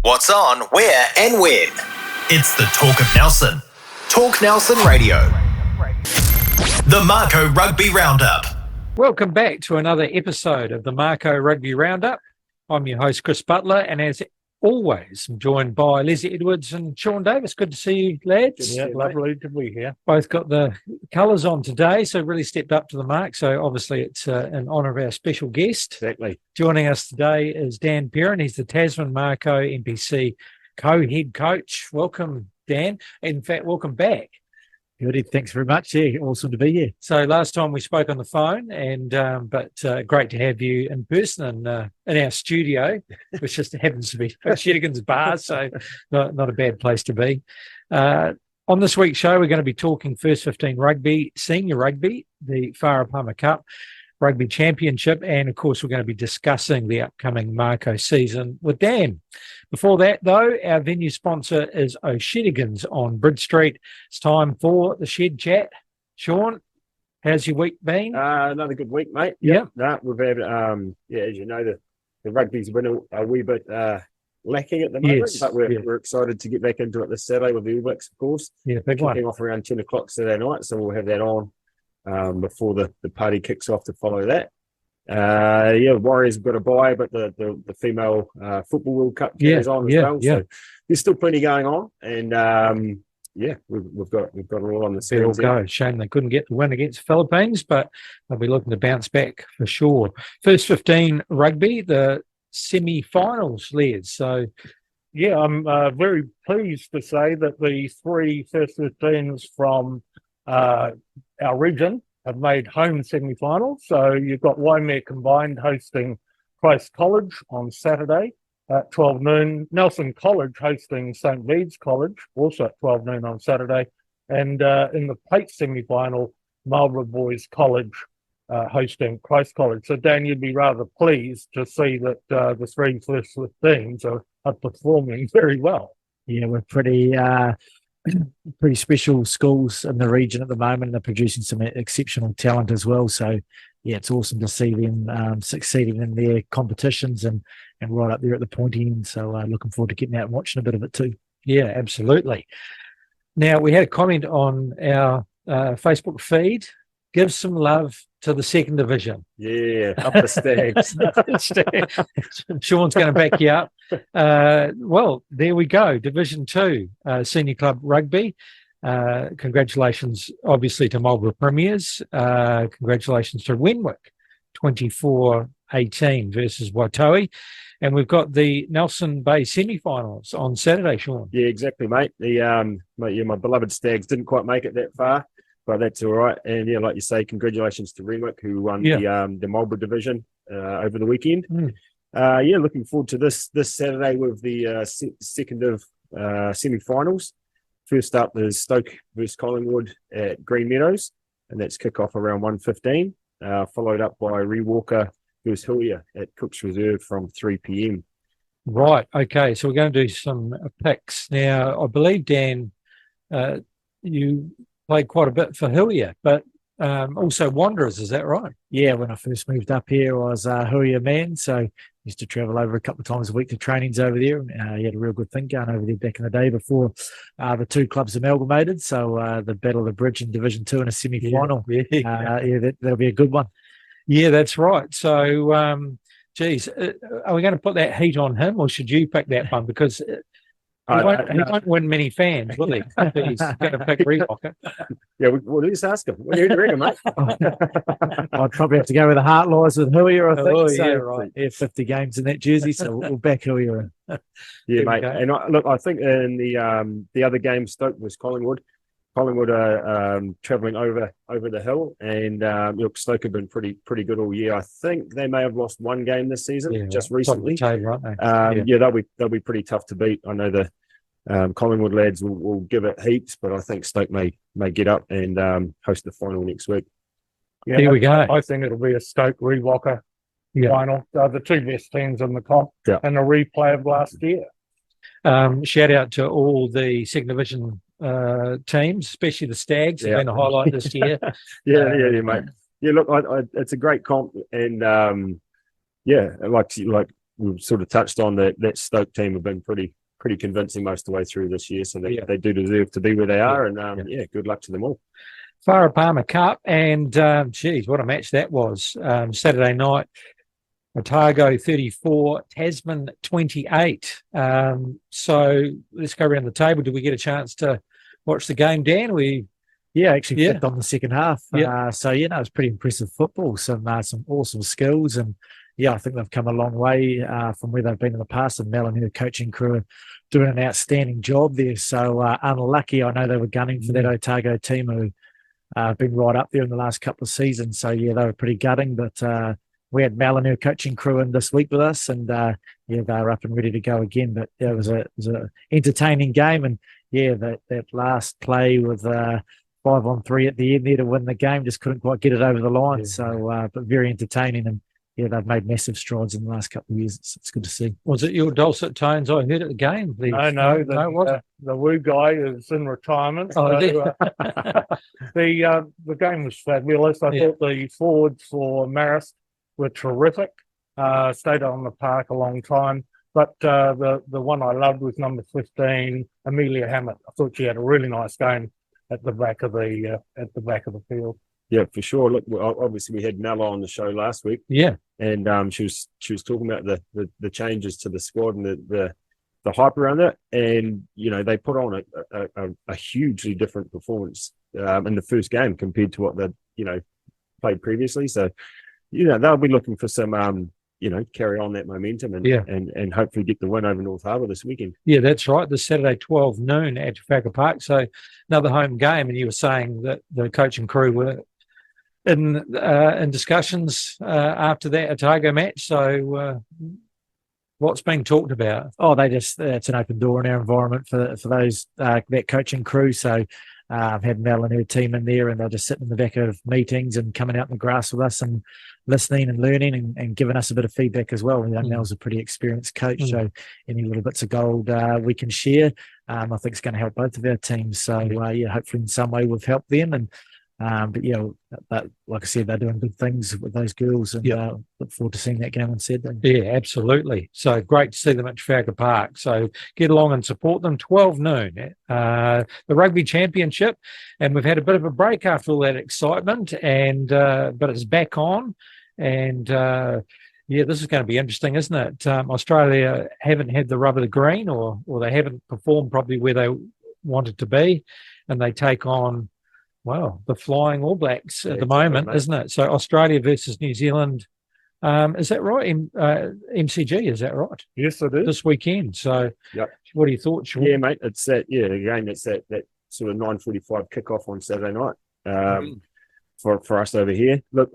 What's on, where, and when. It's the Talk of Nelson. Talk Nelson Radio. The Mako Rugby Roundup. Welcome back to another episode of the Mako Rugby Roundup. I'm your host, Chris Butler, and as always, I'm joined by Leslie Edwards and Sean Davis. Good to see you, lads. Yeah, lovely to be here. Both got the colours on today, so really stepped up to the mark. So obviously it's in honour of our special guest. Exactly. Joining us today is Dan Perrin. He's the Tasman Mako NPC co-head coach. Welcome, Dan. In fact, welcome back. Good, thanks very much. Yeah, awesome to be here. So last time we spoke on the phone, and but great to have you in person in our studio, which just happens to be Shedigan's Bar, so not a bad place to be. On this week's show, we're going to be talking First 15 Rugby, Senior Rugby, the Wharapama Cup Rugby Championship, and of course we're going to be discussing the upcoming Mako season with Dan. Before that, though, our venue sponsor is O'Shedigan's on Bridge Street. It's time for the Shed Chat. Sean, how's your week been? Another good week, mate. Yeah. No, we've had, as you know, the rugby's been a wee bit lacking at the moment, Yes, but we're excited to get back into it this Saturday with the All Blacks, of course. Yeah, big one. Kicking off around 10 o'clock Saturday night, so we'll have that on before the party kicks off to follow that. Warriors have got a bye, but the female football World Cup carries on as well. So there's still plenty going on, and we've got it all on the There all screens. go. Shame they couldn't get the win against the Philippines, but they'll be looking to bounce back for sure. First 15 rugby, the semi-finals, Les. So Yeah, I'm very pleased to say that the three first 15s from our region have made home semi-finals. So you've got Waimea Combined hosting Christ College on Saturday at 12 noon. Nelson College hosting St. Bede's College, also at 12 noon on Saturday. And in the plate semi-final, Marlborough Boys College hosting Christ College. So, Dan, you'd be rather pleased to see that the three first 15s are performing very well. Yeah, we're pretty special schools in the region at the moment, and they're producing some exceptional talent as well. So, yeah, it's awesome to see them succeeding in their competitions and right up there at the pointy end. So, looking forward to getting out and watching a bit of it too. yeah, absolutely. Now, we had a comment on our Facebook feed. Give some love to the second division. Yeah, up the Stags. Sean's going to back you up. Well, there we go. Division 2, Senior Club Rugby. Congratulations, obviously, to Marlborough Premiers. Congratulations to Wenwick, 24-18 versus Waitoa. And we've got the Nelson Bay semi-finals on Saturday, Sean. Yeah, exactly, mate. My beloved Stags didn't quite make it that far, but that's all right. And yeah, like you say, congratulations to Renwick, who won the Marlborough division over the weekend. Looking forward to this Saturday with the second of semi-finals. First up is Stoke versus Collingwood at Green Meadows, and that's kick-off around 1:15, followed up by Rewalker versus Hillier at Cook's Reserve from 3 p.m. Right. Okay. So we're going to do some picks. Now, I believe, Dan, you played quite a bit for Hillier, but also Wanderers. Is that right? Yeah, when I first moved up here, I was a Huria man, so used to travel over a couple of times a week to trainings over there. And he had a real good thing going over there back in the day before the two clubs amalgamated. So the Battle of the Bridge in Division 2 in a semi-final. That'll be a good one. Yeah, that's right. So, are we going to put that heat on him, or should you pick that one? Because he won't win many fans, will he? He's going to pick Rewalker. Yeah, we'll just ask him. What do you reckon, mate? I'd probably have to go with the heart lies with Huia, I think. Oh, so, yeah, right. Yeah, 50 games in that jersey, so we'll back Huia in. Yeah, mate. And I think in the other game, Stoke was Collingwood. Collingwood are travelling over the hill, and Stoke have been pretty good all year. I think they may have lost one game this season, just recently. Top of the table, aren't they? They'll be pretty tough to beat. I know the Collingwood lads will give it heaps, but I think Stoke may get up and host the final next week. Yeah, Here we go. I think it'll be a Stoke Rewalker final. The two best teams in the comp, and a replay of last year. Shout out to all the second division teams, especially the Stags, have been a highlight this year. Mate. Yeah, look, it's a great comp, and like we've sort of touched on that Stoke team have been pretty convincing most of the way through this year, so they do deserve to be where they are, and good luck to them all. Farah Palmer Cup, and what a match that was. Saturday night, Otago 34, Tasman 28. So let's go around the table. Did we get a chance to watch the game, Dan? Actually flicked on the second half. It was pretty impressive football. Some awesome skills, and I think they've come a long way from where they've been in the past. And Mel and her coaching crew are doing an outstanding job there. So unlucky, I know they were gunning for that Otago team who been right up there in the last couple of seasons. So they were pretty gutting, but we had Mel and her coaching crew in this week with us, and they were up and ready to go again. But it was a entertaining game, and that last play with 5-on-3 at the end there to win the game, just couldn't quite get it over the line. So but very entertaining, and they've made massive strides in the last couple of years. It's good to see. Was it your dulcet tones I heard at the game? No, the Woo guy is in retirement. Oh, so, the game was fabulous. I thought the forwards for Marist were terrific. Stayed on the park a long time. But the one I loved was number 15, Amelia Hammett. I thought she had a really nice game at the back of the field. Yeah, for sure. Look, obviously we had Mel on the show last week. Yeah, and she was talking about the changes to the squad and the hype around it, and they put on a hugely different performance in the first game compared to what they played previously. So they'll be looking for some carry on that momentum and hopefully get the win over North Harbour this weekend. Yeah, that's right. This Saturday, 12 noon at Trafalgar Park. So another home game. And you were saying that the coaching crew were in discussions after that Otago match. So what's being talked about? Oh, it's an open door in our environment for those that coaching crew. So I've had Mel and her team in there, and they're just sitting in the back of meetings and coming out in the grass with us and listening and learning and giving us a bit of feedback as well. Mel's a pretty experienced coach, so any little bits of gold we can share, I think it's going to help both of our teams. So hopefully in some way we've helped them, and but like I said, they're doing good things with those girls, and look forward to seeing that game on Saturday. Yeah, absolutely. So great to see them at Trafalgar Park. So get along and support them. 12 noon, the Rugby Championship, and we've had a bit of a break after all that excitement, and but it's back on, and this is going to be interesting, isn't it? Australia haven't had the rub of the green, or they haven't performed probably where they wanted to be, and they take on the Flying All Blacks at the moment, isn't it? So Australia versus New Zealand. Is that right? MCG, is that right? Yes, it is. This weekend. So what are your thoughts, Sean? Yeah, mate. It's again, it's that sort of 9:45 kickoff on Saturday night for us over here. Look,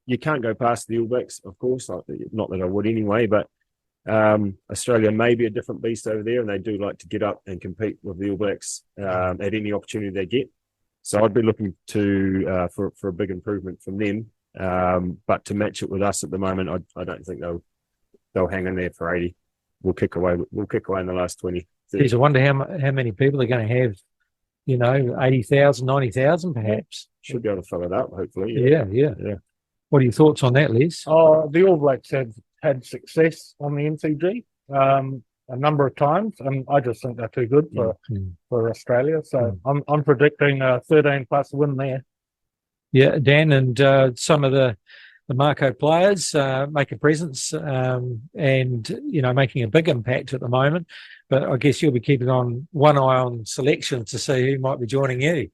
you can't go past the All Blacks, of course. Not that I would anyway, but Australia may be a different beast over there, and they do like to get up and compete with the All Blacks at any opportunity they get. So I'd be looking to for a big improvement from them, but to match it with us at the moment, I don't think they'll hang in there for 80. We'll kick away in the last 20. 30. Geez, I wonder how many people are going to have, 80,000, 90,000 perhaps. Should be able to fill it up, hopefully. Yeah. What are your thoughts on that, Les? The All Blacks have had success on the MCG a number of times, and I just think they're too good for Australia. So I'm predicting a 13+ win there. Yeah, Dan, and some of the Mako players make a presence and making a big impact at the moment. But I guess you'll be keeping one eye on selection to see who might be joining you.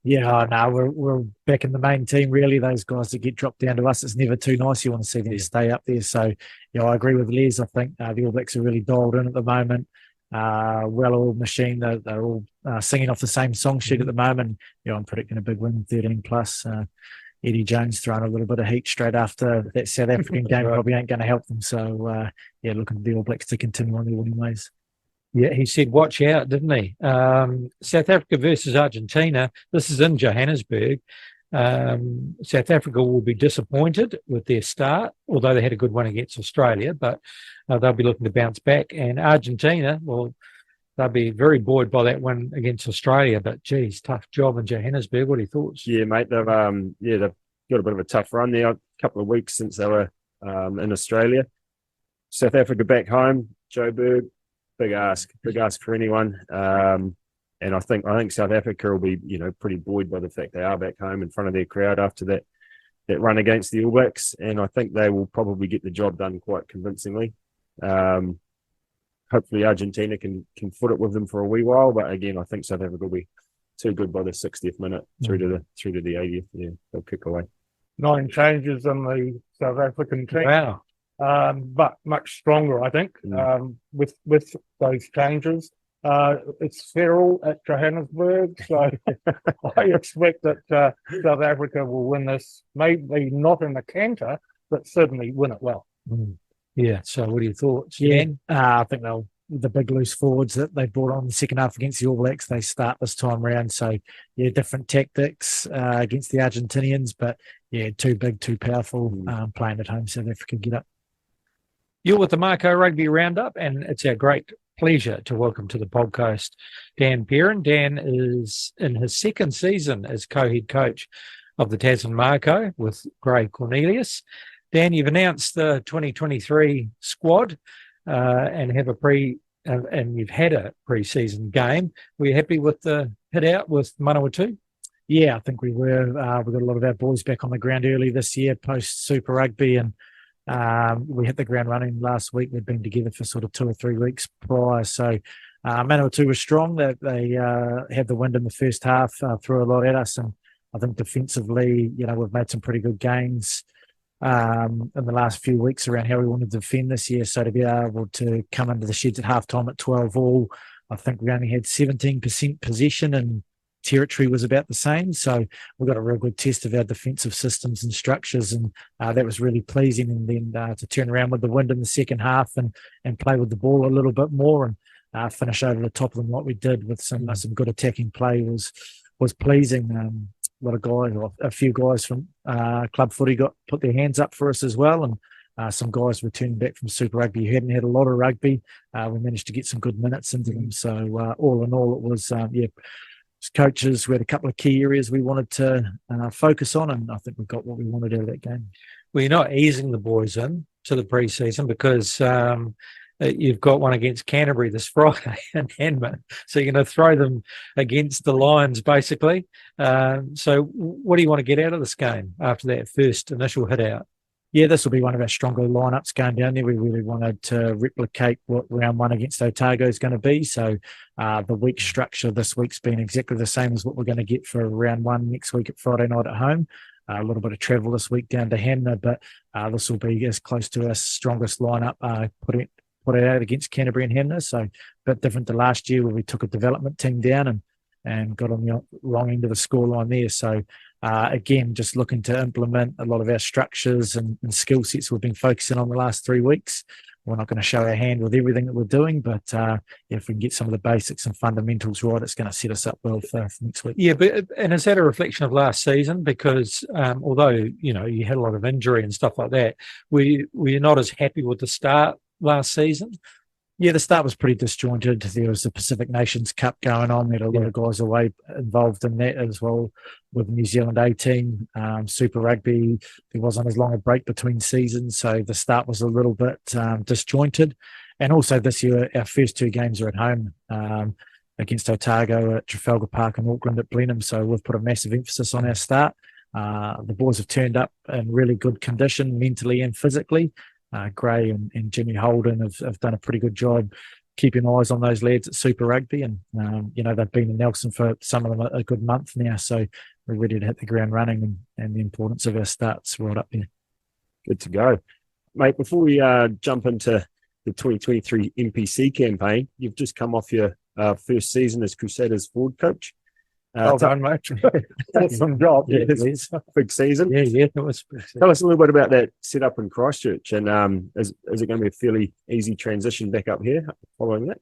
Yeah, no, we're back in the main team, really. Those guys that get dropped down to us, it's never too nice. You want to see them stay up there. So, I agree with Les. I think the All Blacks are really dialed in at the moment. Well-oiled machine. They're all singing off the same song sheet at the moment. I'm predicting a big win, 13+. Eddie Jones throwing a little bit of heat straight after that South African game probably ain't going to help them. So, looking for the All Blacks to continue on their winning ways. Yeah, he said, watch out, didn't he? South Africa versus Argentina. This is in Johannesburg. South Africa will be disappointed with their start, although they had a good one against Australia, but they'll be looking to bounce back. And Argentina, well, they'll be very buoyed by that win against Australia, but geez, tough job in Johannesburg. What are your thoughts? Yeah, mate, they've got a bit of a tough run there. A couple of weeks since they were in Australia. South Africa back home, Joburg, big ask for anyone. And I think South Africa will be, pretty buoyed by the fact they are back home in front of their crowd after that run against the All Blacks, and I think they will probably get the job done quite convincingly. Hopefully Argentina can foot it with them for a wee while, but again, I think South Africa will be too good by the 60th minute through to the 80th. Yeah, they'll kick away. 9 changes in the South African team. Wow. But much stronger, I think, with those changes. It's Feral at Johannesburg, so I expect that South Africa will win this, maybe not in the canter, but certainly win it well. Yeah, so what are your thoughts, Dan? I think the big loose forwards that they brought on in the second half against the All Blacks, they start this time around. So, yeah, different tactics against the Argentinians, but, yeah, too big, too powerful, playing at home. South Africa get up. You're with the Mako Rugby Roundup, and it's our great pleasure to welcome to the podcast Dan Perrin. Dan is in his second season as co-head coach of the Tasman Mako with Gray Cornelius. Dan, you've announced the 2023 squad and you've had a pre-season game. Were you happy with the hit out with Manawatu? Yeah, I think we were. We got a lot of our boys back on the ground early this year post Super Rugby, and we hit the ground running last week. They'd been together for sort of 2 or 3 weeks prior. So Manawatu was strong. They had the wind in the first half, threw a lot at us. And I think defensively, we've made some pretty good gains in the last few weeks around how we wanted to defend this year. So to be able to come into the sheds at halftime at 12 all, I think we only had 17% possession and territory was about the same. So we got a real good test of our defensive systems and structures, and that was really pleasing. And then to turn around with the wind in the second half and play with the ball a little bit more and finish over the top of them like we did with some good attacking play was pleasing. A lot of guys, or a few guys from club footy put their hands up for us as well, and some guys returning back from Super Rugby who hadn't had a lot of rugby. We managed to get some good minutes into them. So all in all, it was as coaches, we had a couple of key areas we wanted to focus on, and I think we got what we wanted out of that game. Well, you're not easing the boys in to the pre-season because you've got one against Canterbury this Friday in Hanman. So you're going to throw them against the Lions, basically. So what do you want to get out of this game after that first initial hit out? Yeah, this will be one of our stronger lineups going down there. We really wanted to replicate what round 1 against Otago is going to be. So the week structure this week's been exactly the same as what we're going to get for round 1 next week at Friday night at home. A little bit of travel this week down to Hanna, but this will be as close to our strongest lineup put it out against Canterbury and Hanna. So a bit different to last year where we took a development team down and got on the wrong end of the scoreline there. So again, just looking to implement a lot of our structures and skill sets we've been focusing on the last 3 weeks. We're not going to show our hand with everything that we're doing, but if we can get some of the basics and fundamentals right, it's going to set us up well for next week. Yeah, and is that a reflection of last season? Because although you had a lot of injury and stuff like that, were you not as happy with the start last season? Yeah, the start was pretty disjointed. There was the Pacific Nations Cup going on. There had a lot of guys away involved in that as well with New Zealand 18. Super Rugby, there wasn't as long a break between seasons, so the start was a little bit disjointed. And also this year, our first 2 games are at home against Otago at Trafalgar Park and Auckland at Blenheim, so we've put a massive emphasis on our start. The boys have turned up in really good condition mentally and physically. Gray and Jimmy Holden have done a pretty good job keeping eyes on those lads at Super Rugby, and they've been in Nelson for some of them a good month now, so we're ready to hit the ground running, and the importance of our starts right up there. Good to go, mate. Before we jump into the 2023 NPC campaign, you've just come off your first season as Crusaders forward coach. Well done, mate. Awesome job. Yeah, it's a big season. Yeah, it was. Tell us a little bit about that setup in Christchurch, and is it going to be a fairly easy transition back up here following that?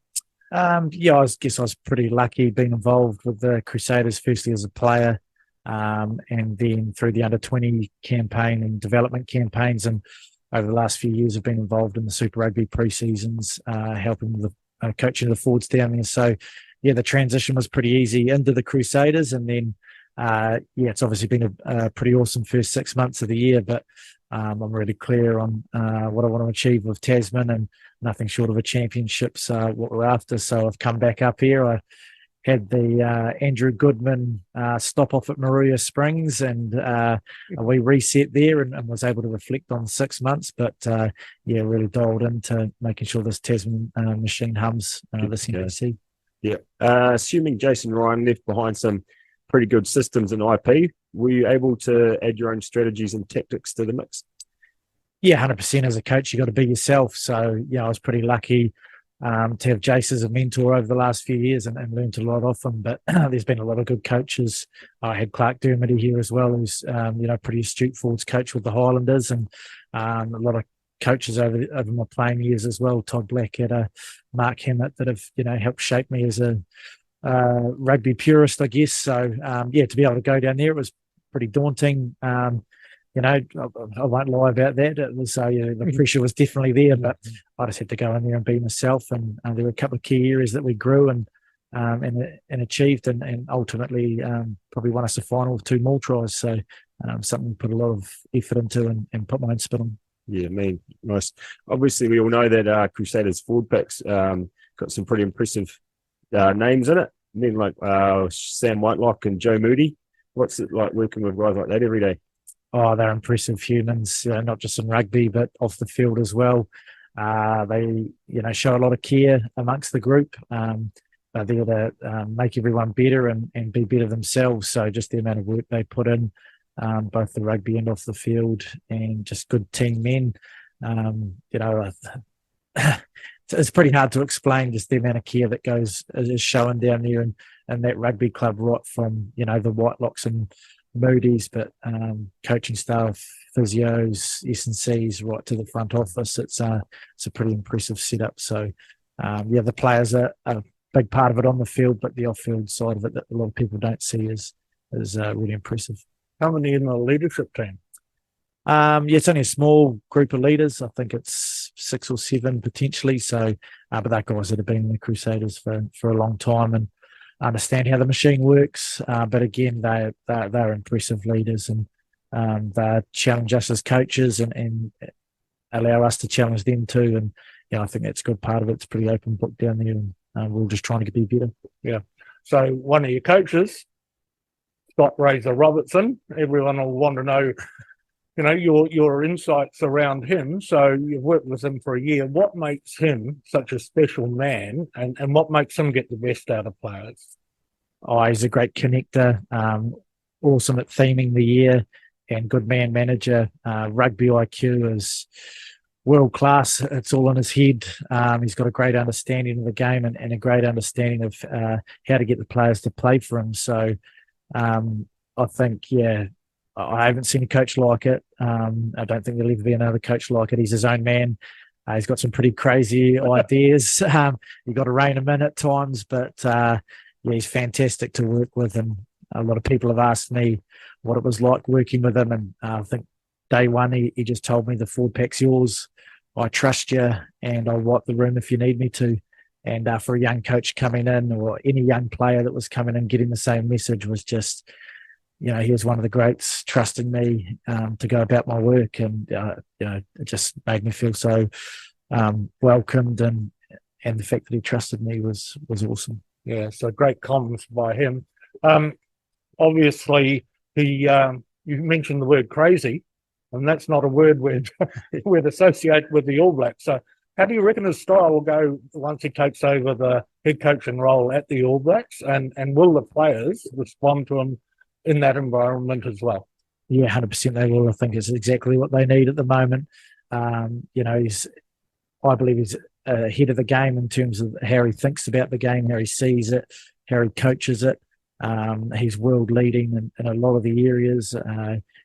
I guess I was pretty lucky being involved with the Crusaders, firstly as a player, and then through the under-20 campaign and development campaigns, and over the last few years I've been involved in the Super Rugby pre-seasons, helping with the coaching of the forwards down there. So yeah, the transition was pretty easy into the Crusaders, and then it's obviously been a pretty awesome first 6 months of the year, but I'm really clear on what I want to achieve with Tasman, and nothing short of a championship's what we're after. So I've come back up here. I had the Andrew Goodman stop off at Maruia Springs, and we reset there and was able to reflect on 6 months. But really dialed into making sure this Tasman machine hums this NPC. Yeah. Assuming Jason Ryan left behind some pretty good systems and IP, were you able to add your own strategies and tactics to the mix? Yeah, 100%. As a coach, you got to be yourself. So, I was pretty lucky to have Jace as a mentor over the last few years and learned a lot off him. But there's been a lot of good coaches. I had Clark Dermody here as well, who's, pretty astute forwards coach with the Highlanders, and a lot of coaches over my playing years as well. Todd Blackadder, Mark Hammett, that have, helped shape me as a rugby purist, I guess. So, to be able to go down there, it was pretty daunting. I won't lie about that. It was the pressure was definitely there, but I just had to go in there and be myself. And there were a couple of key areas that we grew and achieved, and ultimately probably won us a final with 2 more tries. So something we put a lot of effort into and put my own spin on. Yeah, nice. Obviously, we all know that Crusaders forward packs got some pretty impressive names in it. Men like Sam Whitelock and Joe Moody. What's it like working with guys like that every day? Oh, they're impressive humans, not just in rugby, but off the field as well. They, show a lot of care amongst the group. They're there to make everyone better and be better themselves. So just the amount of work they put in, both the rugby and off the field, and just good team men. It's pretty hard to explain just the amount of care that is shown down there in that rugby club, right from, the Whitelocks and Moody's, but coaching staff, physios, S&Cs, right to the front office. It's a pretty impressive setup. So, the players are a big part of it on the field, but the off-field side of it that a lot of people don't see is really impressive. How many in the leadership team? It's only a small group of leaders. I think it's 6 or 7 potentially. So, but they're guys that have been in the Crusaders for a long time and understand how the machine works. But again, they're impressive leaders, and they challenge us as coaches and allow us to challenge them too. And I think that's a good part of it. It's a pretty open book down there, and we're just trying to be better. Yeah. So one of your coaches, Scott Razor Robertson, everyone will want to know, your insights around him. So you've worked with him for a year. What makes him such a special man, and what makes him get the best out of players? Oh, he's a great connector, awesome at theming the year, and good man manager. Rugby IQ is world class. It's all in his head. He's got a great understanding of the game and a great understanding of how to get the players to play for him. So I think, I haven't seen a coach like it. I don't think there'll ever be another coach like it. He's his own man. He's got some pretty crazy ideas. You've got to rein him in at times, but he's fantastic to work with. And a lot of people have asked me what it was like working with him. And I think day one, he just told me the forward pack's yours. I trust you, and I'll wipe the room if you need me to. And for a young coach coming in, or any young player that was coming in getting the same message, was just, he was one of the greats, trusting me to go about my work, and it just made me feel so welcomed, and the fact that he trusted me was awesome. Yeah, so great comments by him. Obviously, you mentioned the word crazy, and that's not a word we'd associate with the All Blacks. So how do you reckon his style will go once he takes over the head coaching role at the All Blacks, and will the players respond to him in that environment as well? Yeah, 100% they will. I think it's exactly what they need at the moment. I believe he's ahead of the game in terms of how he thinks about the game, how he sees it, how he coaches it. He's world leading in a lot of the areas.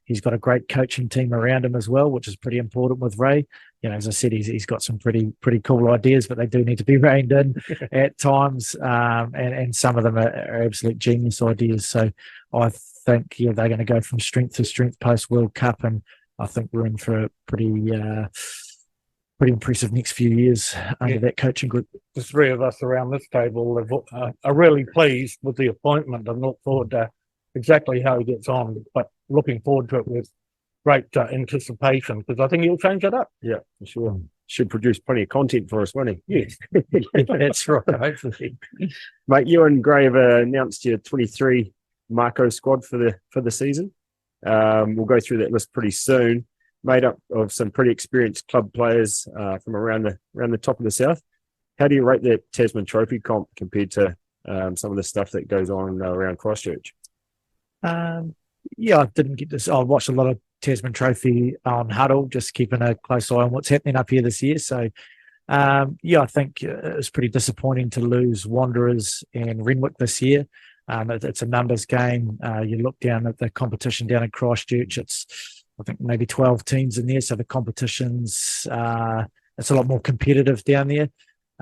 He's got a great coaching team around him as well, which is pretty important with Ray. As I said, he's got some pretty cool ideas, but they do need to be reined in at times. And some of them are absolute genius ideas. So I think they're going to go from strength to strength post World Cup, and I think we're in for a pretty impressive next few years under that coaching group. The 3 of us around this table are really pleased with the appointment and look forward to exactly how he gets on, but looking forward to it with great anticipation, because I think he'll change it up. Yeah, for sure. Should produce plenty of content for us, won't he? Yes. That's right, hopefully. Mate, you and Gray have announced your 23 Mako squad for the season. We'll go through that list pretty soon. Made up of some pretty experienced club players from around the top of the south. How do you rate that Tasman Trophy comp compared to some of the stuff that goes on around Christchurch? Yeah, I didn't get this. I watched a lot of Tasman Trophy on Huddle, just keeping a close eye on what's happening up here this year. So, yeah, I think it was pretty disappointing to lose Wanderers and Renwick this year. It's a numbers game. You look down at the competition down in Christchurch, it's, I think, maybe 12 teams in there. So the competition's, it's a lot more competitive down there.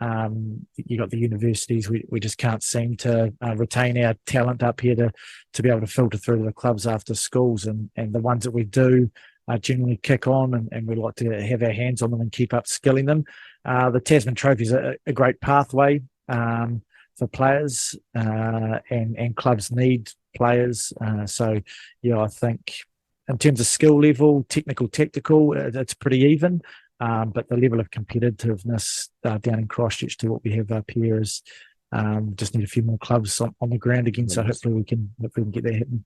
You got the universities. We just can't seem to retain our talent up here to be able to filter through to the clubs after schools, and the ones that we do generally kick on, and we like to have our hands on them and keep upskilling them. The Tasman Trophy is a great pathway for players, and clubs need players. So yeah, I think in terms of skill level, technical, tactical, it's pretty even. But the level of competitiveness down in Christchurch to what we have up here is just need a few more clubs on the ground again. So hopefully we can get that happening.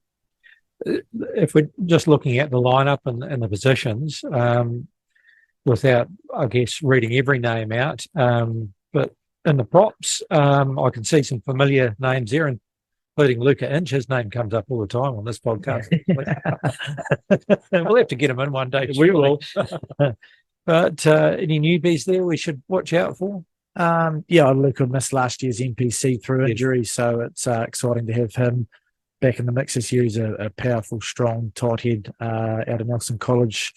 If we're just looking at the lineup and the positions, without, I guess, reading every name out, but in the props, I can see some familiar names there, including Luca Inch. His name comes up all the time on this podcast. We'll have to get him in one day. We will. But any newbies there we should watch out for? Yeah, Luca missed last year's NPC through injury, so it's exciting to have him back in the mix this year. He's a powerful, strong tight head out of Nelson College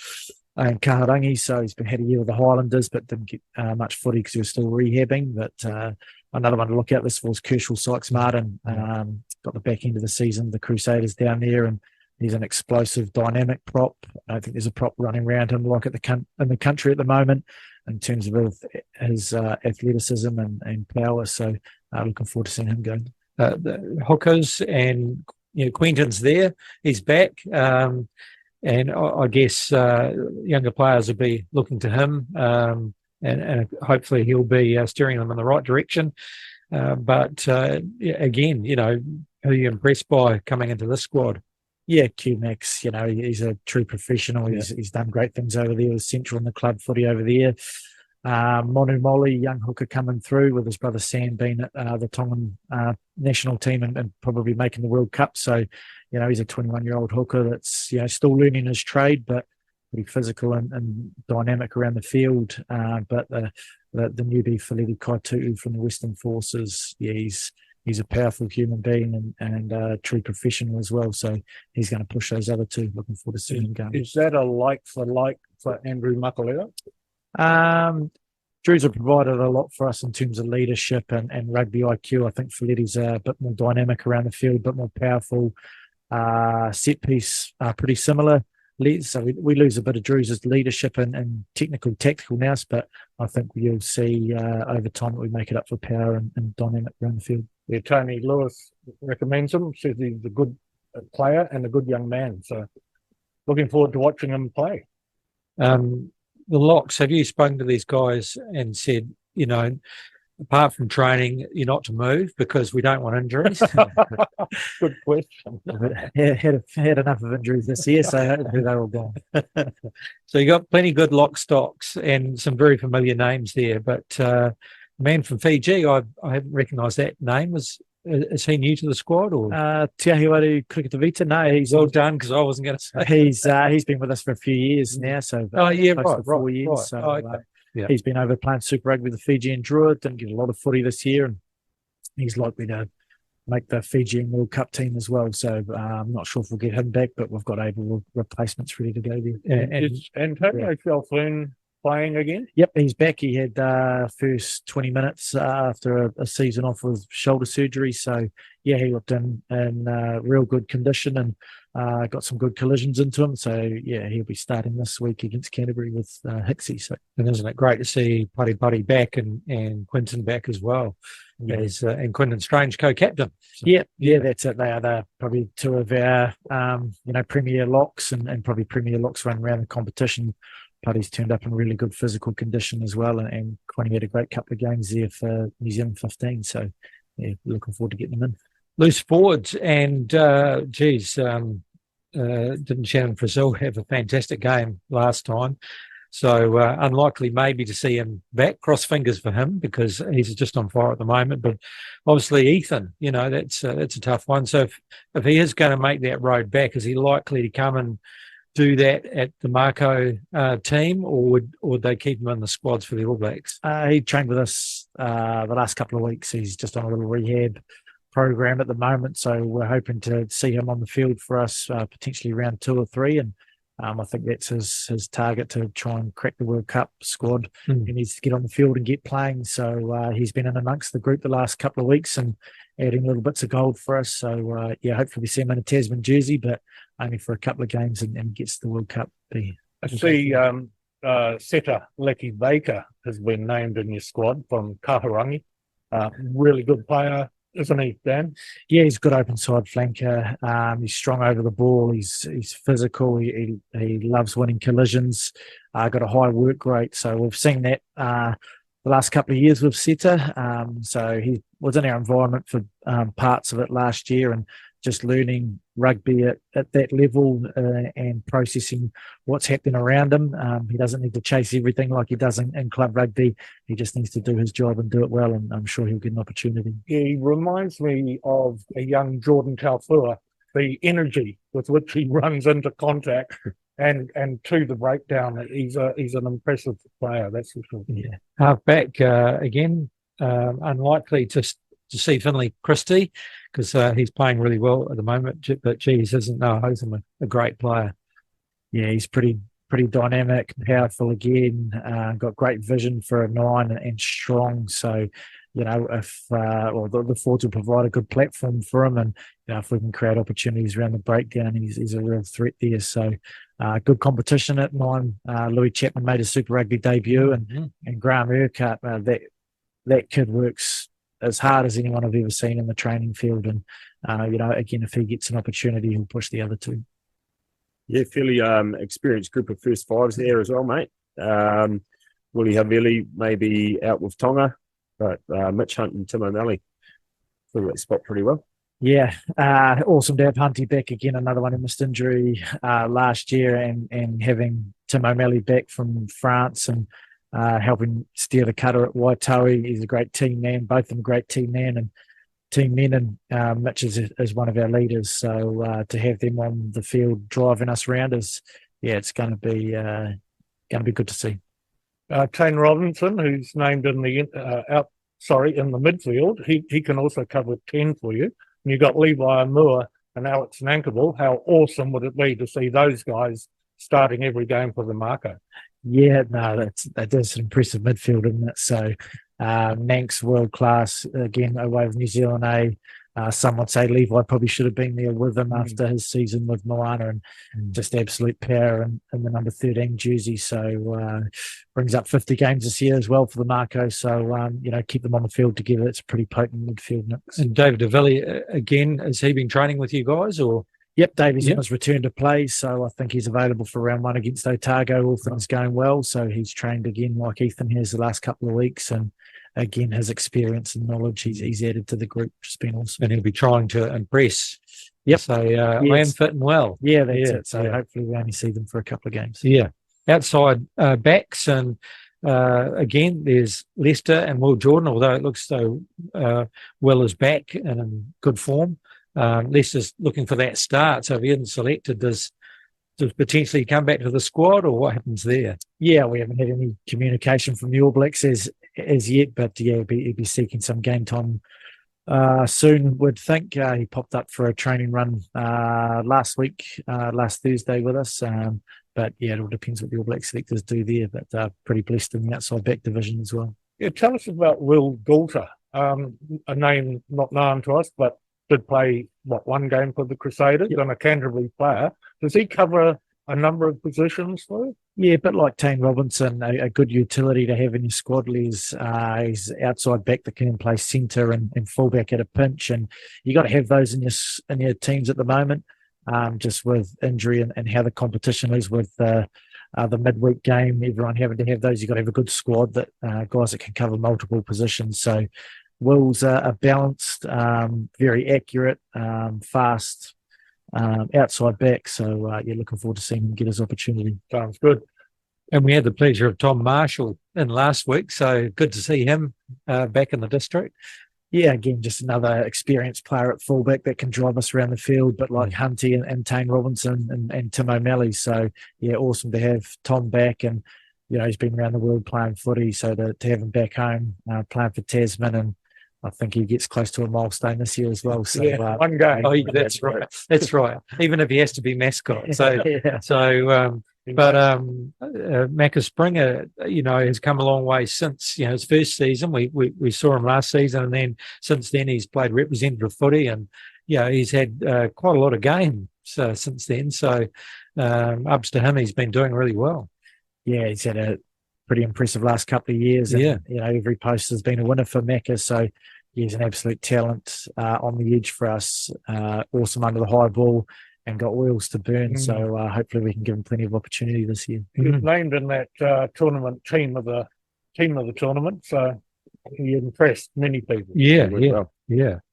in Kaharangi. So he's had a year with the Highlanders, but didn't get much footy because he was still rehabbing. But another one to look at this was Kershaw Sykes-Martin. Got the back end of the season, the Crusaders down there, and he's an explosive, dynamic prop. I think there's a prop running around him like in the country at the moment in terms of his athleticism and power. So looking forward to seeing him go. The hookers and Quentin's there. He's back. And I guess younger players will be looking to him, and hopefully he'll be steering them in the right direction. But again, who are you impressed by coming into this squad? Yeah, Q-Max, he's a true professional. He's done great things over there. He's central in the club footy over there. Monu Moli, young hooker coming through with his brother Sam being at the Tongan national team and probably making the World Cup. So, he's a 21-year-old hooker that's, still learning his trade, but pretty physical and dynamic around the field. But the newbie Feleti Kaitu'u from the Western Forces, he's a powerful human being and a true professional as well. So he's going to push those other two. Looking forward to seeing him go. Is that a like for Andrew Makaleo? Drew's have provided a lot for us in terms of leadership and rugby IQ. I think Feleti's a bit more dynamic around the field, a bit more powerful. Set piece pretty similar. So we lose a bit of Drew's leadership and technical, tactical nous, but I think you'll see over time that we make it up for power and dynamic around the field. Yeah, Tony Lewis recommends him, says he's a good player and a good young man. So looking forward to watching him play. The locks, have you spoken to these guys and said, apart from training, you're not to move because we don't want injuries? Good question. Had enough of injuries this year, so hopefully they're all gone. So you got plenty good lock stocks and some very familiar names there, but man from Fiji, I haven't recognised that name. Is he new to the squad or? Tiahiwaru Kriketavita? No, he's well done because I wasn't going to say. He's been with us for a few years now. So right, 4 years. Right. So Okay. Yeah. He's been over playing Super Rugby with the Fijian Druid. Didn't get a lot of footy this year, and he's likely to make the Fijian World Cup team as well. So I'm not sure if we'll get him back, but we've got able replacements ready to go there. And Antonio Chalfoun playing again? Yep, he's back. He had first 20 minutes after a season off with shoulder surgery. So, yeah, he looked in real good condition and got some good collisions into him. So, yeah, he'll be starting this week against Canterbury with Hixie. So, and isn't it great to see Putty back and Quinton back as well, as and Quinton Strange co-captain. So, yeah, that's it. They are probably two of our premier locks and probably premier locks run around the competition. Putty's turned up in really good physical condition as well, and Quinny had a great couple of games there for New Zealand 15. So, yeah, looking forward to getting them in. Loose forwards and, didn't Shannon Frizzell have a fantastic game last time? So unlikely maybe to see him back. Cross fingers for him because he's just on fire at the moment. But obviously Ethan, that's a tough one. So if he is going to make that road back, is he likely to come and do that at the Mako team, or would they keep him in the squads for the All Blacks? He trained with us the last couple of weeks. He's just on a little rehab program at the moment, so we're hoping to see him on the field for us potentially round 2 or 3, and I think that's his target, to try and crack the World Cup squad. He needs to get on the field and get playing, so he's been in amongst the group the last couple of weeks and adding little bits of gold for us. So hopefully we see him in a Tasman jersey, but only for a couple of games and gets the World Cup. I see setter Lecky Baker has been named in your squad from Kahurangi. Really good player, isn't he, Dan? Yeah, he's a good open side flanker. He's strong over the ball. He's physical. He loves winning collisions. Got a high work rate. So we've seen that the last couple of years with Seta. So he was in our environment for parts of it last year, and just learning rugby at that level and processing what's happening around him. He doesn't need to chase everything like he does in club rugby. He just needs to do his job and do it well, and I'm sure he'll get an opportunity. He reminds me of a young Jordan Taufua, the energy with which he runs into contact and to the breakdown. He's an impressive player, that's for sure. Yeah. Half back again, unlikely to see Finley Christie because he's playing really well at the moment, but geez, isn't Noah Hotham a great player? Yeah, he's pretty dynamic, powerful again, got great vision for a 9 and strong. So, if the forwards will provide a good platform for him, and if we can create opportunities around the breakdown, he's a real threat there. So, good competition at 9. Louis Chapman made his Super Rugby debut, and Graham Urquhart, that kid works as hard as anyone I've ever seen in the training field. And, again, if he gets an opportunity, he'll push the other two. Yeah, fairly experienced group of first fives there as well, mate. Willie Havili maybe out with Tonga, but Mitch Hunt and Tim O'Malley fill that spot pretty well. Yeah, awesome to have Hunty back again, another one who missed injury last year, and having Tim O'Malley back from France and helping steer the cutter at Waitoa. He's a great team man, both of them great team men, and Mitch is one of our leaders. So to have them on the field driving us around it's going to be good to see. Kane Robinson, who's named in the in the midfield, he can also cover 10 for you. And you've got Levi Amua and Alex Nankable. How awesome would it be to see those guys starting every game for the Mako? Yeah, no, that's an impressive midfield, isn't it? So Nank's world class again away with New Zealand A. Some would say Levi probably should have been there with him after his season with Moana, and just absolute power in the number 13 jersey. So brings up 50 games this year as well for the Mako. So keep them on the field together. It's a pretty potent midfield mix. And David DeVilliers again, has he been training with you guys or? Yep, Davey's on his return to play, so I think he's available for round 1 against Otago. All things going well, so he's trained again like Ethan has the last couple of weeks, and again his experience and knowledge he's added to the group, which has been awesome. And he'll be trying to impress. Yep. So land fitting well. Yeah, that's it. So hopefully we only see them for a couple of games. Yeah. Outside backs, and again there's Lester and Will Jordan, although it looks so Will is back and in good form. Lester's looking for that start, so if he isn't selected, does potentially come back to the squad, or what happens there? Yeah, we haven't had any communication from the All Blacks as yet, but yeah, he'd be seeking some game time soon, would think. He popped up for a training run last Thursday with us, But yeah, it all depends what the All Black selectors do there. But pretty blessed in the outside back division as well. Yeah, tell us about Will Goulter, a name not known to us, but did play, one game for the Crusaders and a Canterbury player. Does he cover a number of positions for you? Yeah, but like Tane Robinson, a good utility to have in your squad. He's outside back that can play centre and fullback at a pinch, and you got to have those in your teams at the moment. Just with injury and how the competition is with the midweek game, everyone having to have those. You've got to have a good squad that guys that can cover multiple positions. So Will's a balanced, very accurate, fast outside back. So you're looking forward to seeing him get his opportunity. Sounds good. And we had the pleasure of Tom Marshall in last week, so good to see him back in the district. Yeah, again, just another experienced player at fullback that can drive us around the field, but like Hunty and Tane Robinson and Tim O'Malley. So, yeah, awesome to have Tom back. And, he's been around the world playing footy. So to have him back home playing for Tasman, and I think he gets close to a milestone this year as well. So, one game. Oh, that's right. That's right. Even if he has to be mascot. So, Mako Springer, has come a long way since, his first season. We saw him last season, and then since then he's played representative footy, and, he's had quite a lot of games since then. So, ups to him, he's been doing really well. Yeah, he's had a pretty impressive last couple of years. And, every post has been a winner for Mako. So he's an absolute talent on the edge for us. Awesome under the high ball and got wheels to burn. So hopefully we can give him plenty of opportunity this year. He was named in that tournament team of the tournament. So he impressed many people. Yeah.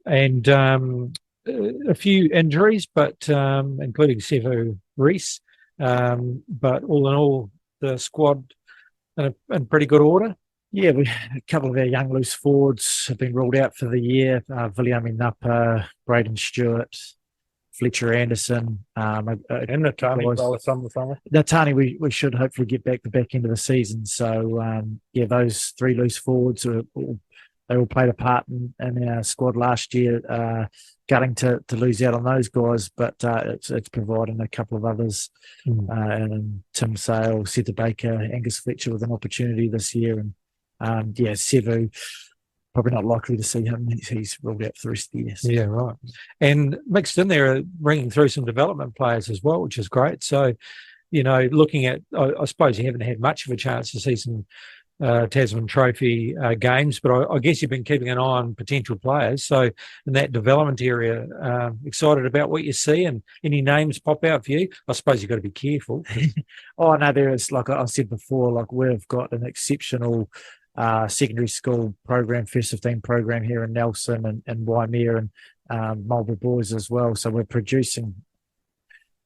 And a few injuries, but including Sevo Reese. But all in all, the squad in pretty good order. Yeah, a couple of our young loose forwards have been ruled out for the year. Viliami Napa, Braden Stewart, Fletcher Anderson, and Natani. Natani, we should hopefully get back the back end of the season. So, those three loose forwards, they all played a part in our squad last year. Gutting to lose out on those guys, but it's providing a couple of others, and Tim Sale, Seta Baker, Angus Fletcher with an opportunity this year, and Sevu, probably not likely to see him. He's ruled out for the rest of the year. So. Yeah, right. And mixed in there, bringing through some development players as well, which is great. So, looking at, I suppose you haven't had much of a chance to see some Tasman Trophy games, but I guess you've been keeping an eye on potential players. So in that development area, excited about what you see, and any names pop out for you? I suppose you've got to be careful. Oh, no, there is, like I said before, like we've got an exceptional secondary school program, First 15 program here in Nelson and Waimea and Marlborough Boys as well. So we're producing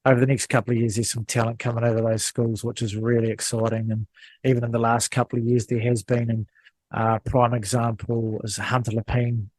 over the next couple of years. There's some talent coming out of those schools, which is really exciting. And even in the last couple of years, there has been. And prime example is Hunter Lepine,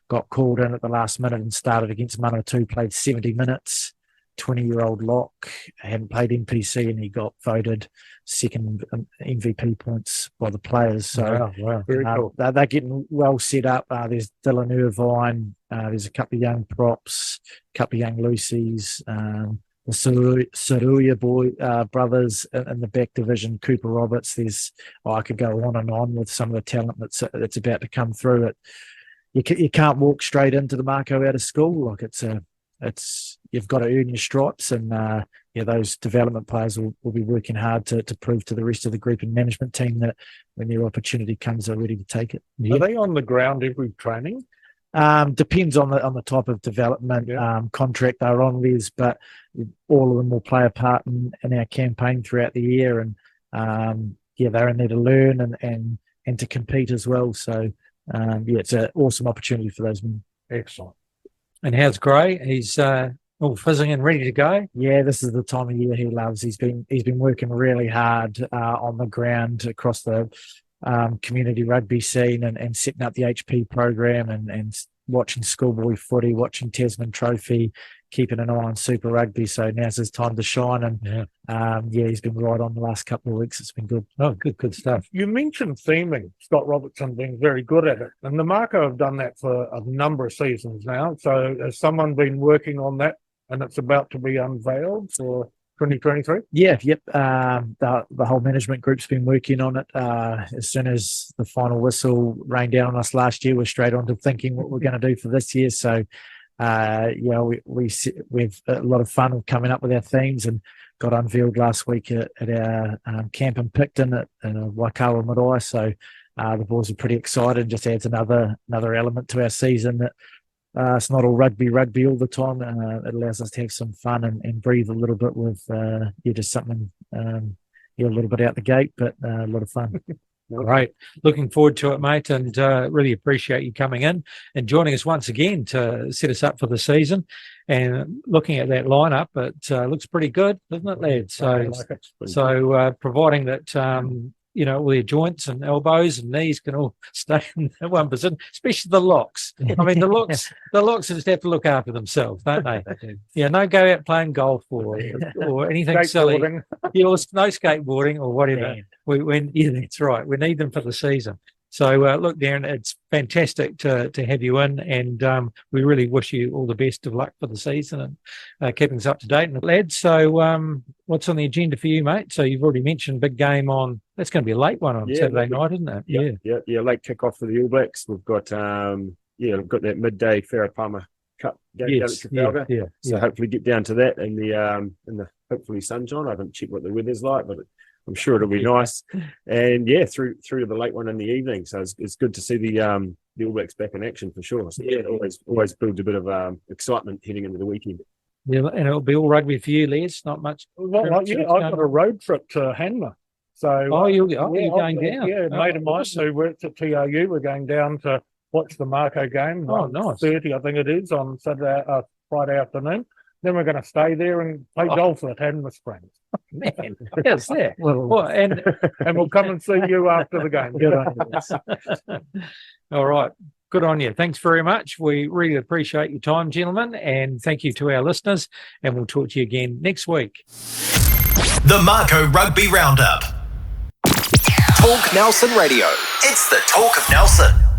got called in at the last minute and started against Manawatu, played 70 minutes. 20-year-old lock, hadn't played NPC, and he got voted second MVP points by the players. So wow. Very cool. They're getting well set up. There's Dylan Irvine. There's a couple of young props, a couple of young Lucies. The Saruya brothers in the back division, Cooper Roberts. I could go on with some of the talent that's about to come through. You can't walk straight into the Mako out of school. Like it's you've got to earn your stripes, and those development players will be working hard to prove to the rest of the group and management team that when their opportunity comes, they're ready to take it. Are they on the ground every training? Depends on the type of development contract they're on, Les, but all of them will play a part in our campaign throughout the year, and they're in there to learn and to compete as well. So it's an awesome opportunity for those men. Excellent. And how's Gray? He's all fizzing and ready to go. Yeah, this is the time of year he loves. He's been working really hard on the ground across the community rugby scene and setting up the HP program and watching schoolboy footy, watching Tasman Trophy, keeping an eye on Super Rugby. So now's his time to shine. And he's been right on the last couple of weeks. It's been good. Oh, good stuff. You mentioned theming, Scott Robertson being very good at it. And the Mako have done that for a number of seasons now. So has someone been working on that and it's about to be unveiled? Or 2023? Yeah, yep. The whole management group's been working on it. As soon as the final whistle rained down on us last year, we're straight on to thinking what we're going to do for this year. So, we've a lot of fun coming up with our themes, and got unveiled last week at our camp in Picton at Waikawa Marae. So the boys are pretty excited. Just adds another element to our season that it's not all rugby all the time. It allows us to have some fun and breathe a little bit with just something a little bit out the gate, but a lot of fun. Great. Looking forward to it, mate, and really appreciate you coming in and joining us once again to set us up for the season. And looking at that lineup, it looks pretty good, doesn't it, lads? So providing that all your joints and elbows and knees can all stay in one position, especially the locks. I mean, the locks just have to look after themselves, don't they? Yeah, no go out playing golf or anything silly. Yeah, or no skateboarding or whatever. That's right. We need them for the season. So, look, Darren, it's fantastic to have you in, and we really wish you all the best of luck for the season and keeping us up to date. And lads, so what's on the agenda for you, mate? So you've already mentioned big game on. That's going to be a late one on Saturday night, isn't it? Yeah. Late kick-off for the All Blacks. We've got we've got that midday Farah-Palmer Cup game down at Trafalgar. So hopefully get down to that in the hopefully sunshine. I haven't checked what the weather's like, but I'm sure it'll be nice. And through to the late one in the evening. So it's good to see the All Blacks back in action for sure. So it always builds a bit of excitement heading into the weekend. Yeah, and it'll be all rugby for you, Les. Not much. Well, I've got a road trip to Hanmer. So you're going down. Yeah, mate of mine who works at TRU. We're going down to watch the Mako game. Oh, nice. 30, I think it is, on Friday afternoon. Then we're going to stay there and play golf at Hanmer Springs. Man, how's that? And we'll come and see you after the game. Good on you. All right. Good on you. Thanks very much. We really appreciate your time, gentlemen, and thank you to our listeners, and we'll talk to you again next week. The Mako Rugby Roundup. Talk Nelson Radio. It's the Talk of Nelson.